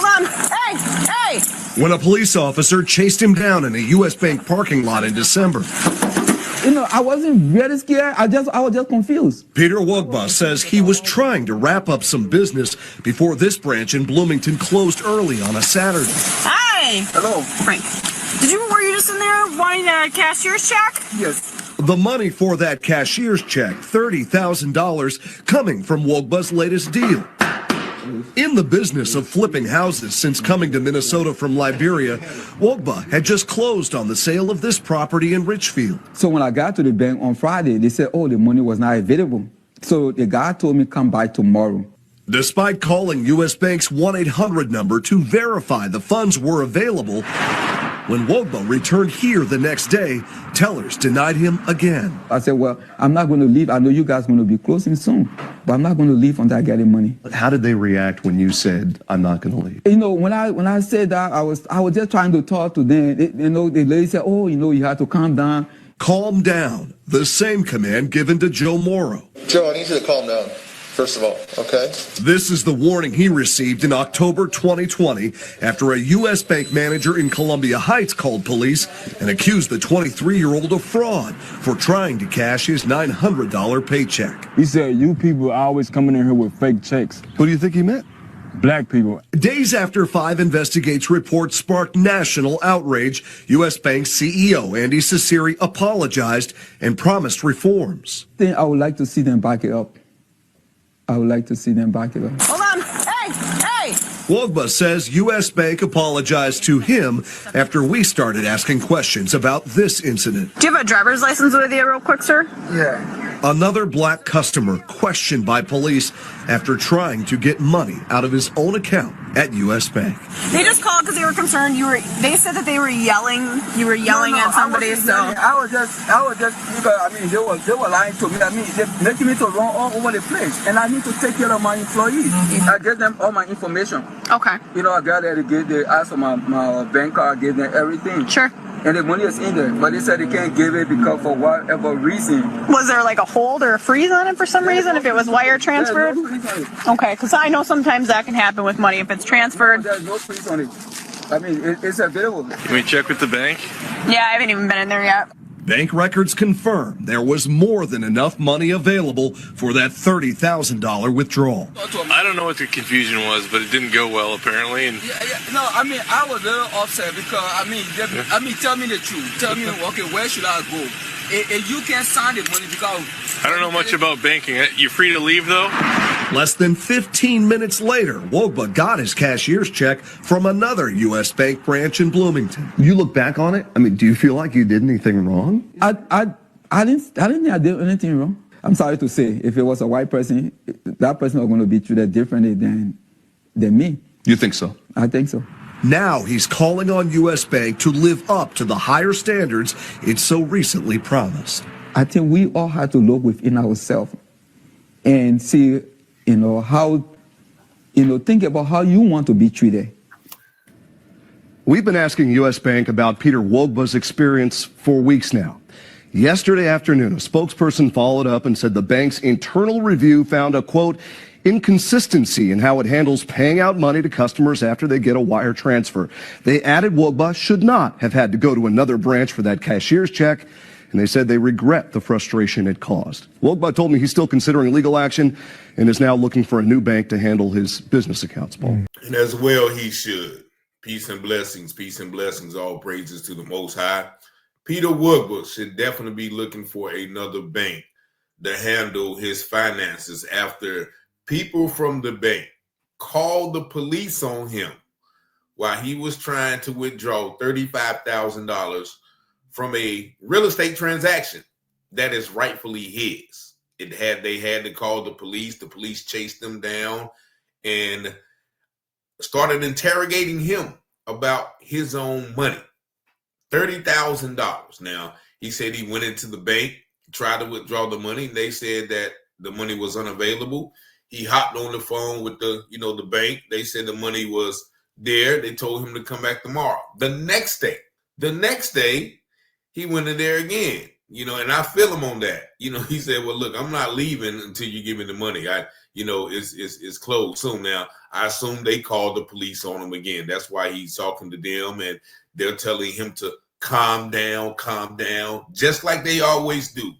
Hold on. Hey! When a police officer chased him down in a U.S. Bank parking lot in December. I wasn't really scared. I was just confused. Peter Wogbah says he was trying to wrap up some business before this branch in Bloomington closed early on a Saturday. Hi! Hello. Frank, were you just in there wanting a cashier's check? Yes. The money for that cashier's check, $30,000, coming from Wogbah's latest deal. In the business of flipping houses since coming to Minnesota from Liberia, Wogbah had just closed on the sale of this property in Richfield. So when I got to the bank on Friday, they said, oh, the money was not available. So the guy told me come by tomorrow. Despite calling U.S. Bank's 1-800 number to verify the funds were available, when Wogbah returned here the next day, tellers denied him again. I said, well, I'm not going to leave. I know you guys are going to be closing soon, but I'm not going to leave until I get the money. How did they react when you said, I'm not going to leave? When I said that, I was just trying to talk to them. The lady said, oh, you have to calm down. Calm down. The same command given to Joe Morrow. Joe, I need you to calm down. First of all, okay? This is the warning he received in October 2020 after a U.S. Bank manager in Columbia Heights called police and accused the 23-year-old of fraud for trying to cash his $900 paycheck. He said, you people are always coming in here with fake checks. Who do you think he meant? Black people. Days after 5 Investigates report sparked national outrage, U.S. Bank CEO Andy Cecere apologized and promised reforms. Then I would like to see them back it up. Hold on. Hey! Wogbah says U.S. Bank apologized to him after we started asking questions about this incident. Do you have a driver's license with you real quick, sir? Yeah. Another black customer questioned by police after trying to get money out of his own account at U.S. Bank. They just called because they were concerned. They said that they were yelling. You were yelling at somebody. I was just because they were lying to me. They're making me to run all over the place, and I need to take care of my employees. I gave them all my information. Okay. I got there to they asked for my bank card, I gave them everything. Sure. And the money is in there, but they said they can't give it because for whatever reason. Was there like a hold or a freeze on it for some reason if it was wire transferred? Okay, because I know sometimes that can happen with money if it's transferred. There's no freeze on it. It's available. Can we check with the bank? Yeah, I haven't even been in there yet. Bank records confirm there was more than enough money available for that $30,000 withdrawal. I don't know what the confusion was, but it didn't go well apparently. And No, I was a little upset because tell me the truth. Tell me, okay, where should I go? If you can't sign the money because I don't know much about banking. You're free to leave though. Less than 15 minutes later, Wogbah got his cashier's check from another U.S. Bank branch in Bloomington. You look back on it, do you feel like you did anything wrong? I didn't think I did anything wrong. I'm sorry to say, if it was a white person, that person was going to be treated differently than me. You think so? I think so. Now he's calling on U.S. Bank to live up to the higher standards it so recently promised. I think we all have to look within ourselves and see, how, think about how you want to be treated. We've been asking U.S. Bank about Peter Wogbah's experience for weeks now. Yesterday afternoon, a spokesperson followed up and said the bank's internal review found a, quote, inconsistency in how it handles paying out money to customers after they get a wire transfer. They added Wogbah should not have had to go to another branch for that cashier's check, and they said they regret the frustration it caused. Wogbah told me he's still considering legal action and is now looking for a new bank to handle his business accounts, Paul. And as well he should. Peace and blessings, all praises to the Most High. Peter Wogbah should definitely be looking for another bank to handle his finances after people from the bank called the police on him while he was trying to withdraw $35,000 from a real estate transaction that is rightfully his. They had to call the police chased them down and started interrogating him about his own money. $30,000. Now, he said he went into the bank, tried to withdraw the money. They said that the money was unavailable. He hopped on the phone with the bank. They said the money was there. They told him to come back tomorrow. The next day, he went in there again, and I feel him on that. He said, well, look, I'm not leaving until you give me the money. is closed soon. Now, I assume they called the police on him again. That's why he's talking to them, and they're telling him to calm down, just like they always do.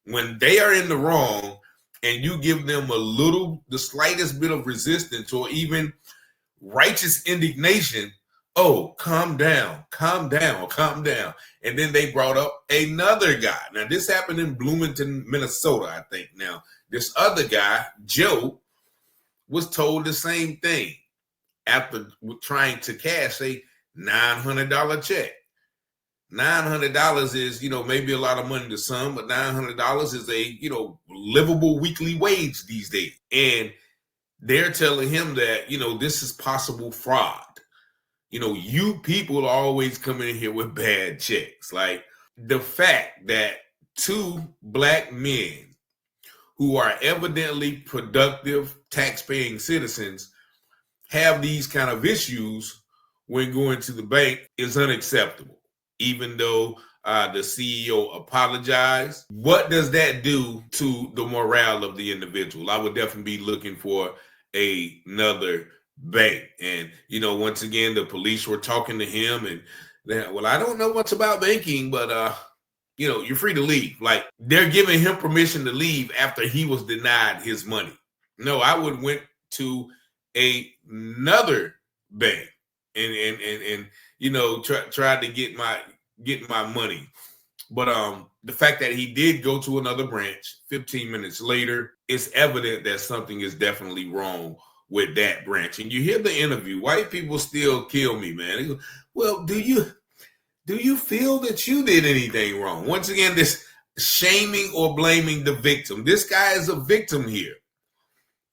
When they are in the wrong and you give them the slightest bit of resistance or even righteous indignation, oh, calm down. And then they brought up another guy. Now, this happened in Bloomington, Minnesota, I think. Now, this other guy, Joe, was told the same thing after trying to cash a $900 check. $900 is, maybe a lot of money to some, but $900 is a, livable weekly wage these days. And they're telling him that, this is possible fraud. You people are always coming in here with bad checks. Like the fact that two black men who are evidently productive tax-paying citizens have these kind of issues when going to the bank is unacceptable. Even though the CEO apologized, what does that do to the morale of the individual? I would definitely be looking for another bank. And, once again, the police were talking to him and well, I don't know much about banking, but, you're free to leave. Like they're giving him permission to leave after he was denied his money. No, I would went to another bank and tried to get my money. But the fact that he did go to another branch 15 minutes later, it's evident that something is definitely wrong with that branch. And you hear the interview, white people still kill me, man. They go, well, do you feel that you did anything wrong? Once again, this shaming or blaming the victim. This guy is a victim here.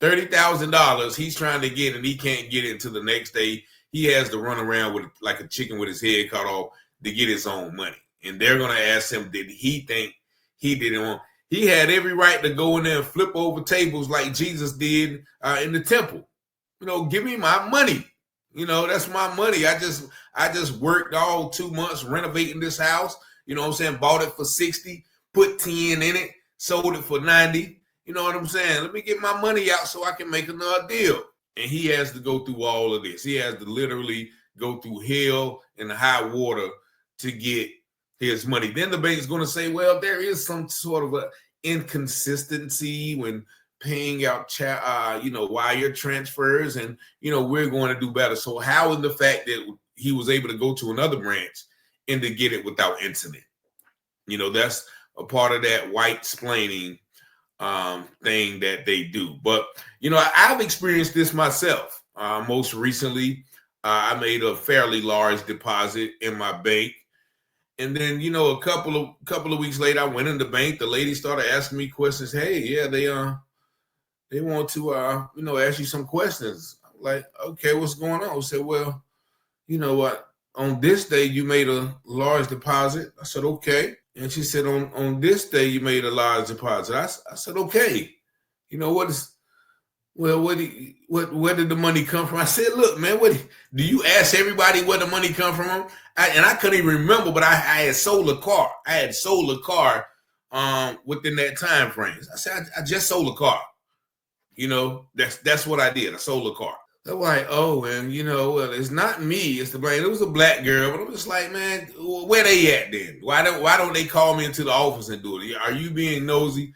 $30,000 he's trying to get and he can't get it until the next day. He has to run around with like a chicken with his head cut off to get his own money. And they're going to ask him, did he think he did it wrong? He had every right to go in there and flip over tables like Jesus did in the temple. Give me my money. That's my money. I just worked all 2 months renovating this house. Bought it for 60, put 10 in it, sold it for 90. You know what I'm saying? Let me get my money out so I can make another deal. And he has to go through all of this. He has to literally go through hell and high water to get his money. Then the bank's going to say, well, there is some sort of a inconsistency when paying out, wire transfers, and, we're going to do better. So how is the fact that he was able to go to another branch and to get it without incident? That's a part of that white splaining thing that they do. But, I've experienced this myself. Most recently, I made a fairly large deposit in my bank. And then, a couple of weeks later, I went in the bank. The lady started asking me questions. Hey, yeah, they want to, ask you some questions. I'm like, okay, what's going on? I said, well, you know what? On this day, you made a large deposit. I said, okay. And she said, on this day, you made a large deposit. I said, okay. Where did the money come from? I said, look, man, do you ask everybody where the money come from? I couldn't even remember, but I had sold a car. I had sold a car within that time frame. I said, I just sold a car. That's what I did. I sold a car. They're like, oh, and well, it's not me, it's the blame. It was a black girl, but I'm just like, man, where they at then? Why don't they call me into the office and do it? Are you being nosy?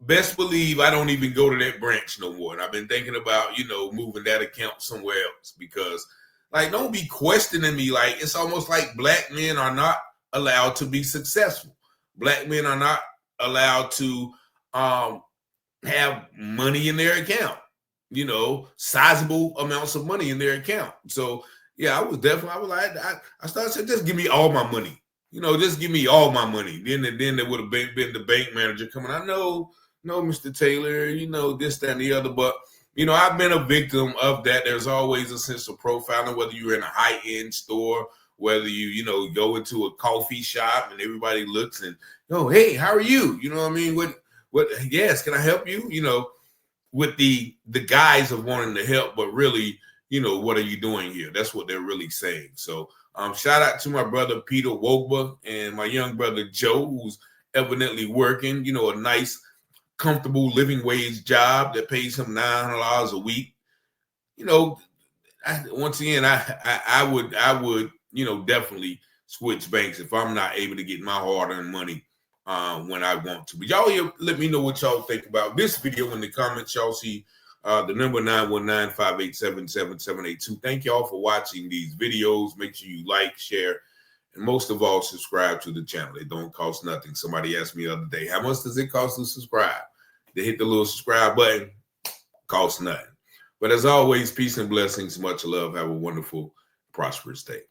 Best believe I don't even go to that branch no more. And I've been thinking about, moving that account somewhere else because, like, don't be questioning me. Like, it's almost like black men are not allowed to be successful. Black men are not allowed to have money in their account, sizable amounts of money in their account. So, yeah, I started saying, just give me all my money. Just give me all my money. Then there would have been the bank manager coming. I know, no, Mr. Taylor, this, that, and the other. But, I've been a victim of that. There's always a sense of profiling, whether you're in a high-end store, whether you, go into a coffee shop and everybody looks and, oh, hey, how are you? You know what I mean? What, yes, can I help you? With the guise of wanting to help, but really, what are you doing here? That's what they're really saying. So, shout out to my brother, Peter Wogbah, and my young brother, Joe, who's evidently working, a nice comfortable living wage job that pays him $900 a week, you know, I would, you know, definitely switch banks if I'm not able to get my hard-earned money when I want to. But y'all here, let me know what y'all think about this video in the comments. Y'all see the number 919-587-7782. Thank y'all for watching these videos. Make sure you like, share, and most of all, subscribe to the channel. They don't cost nothing. Somebody asked me the other day, how much does it cost to subscribe? They hit the little subscribe button, costs nothing. But as always, peace and blessings, much love. Have a wonderful, prosperous day.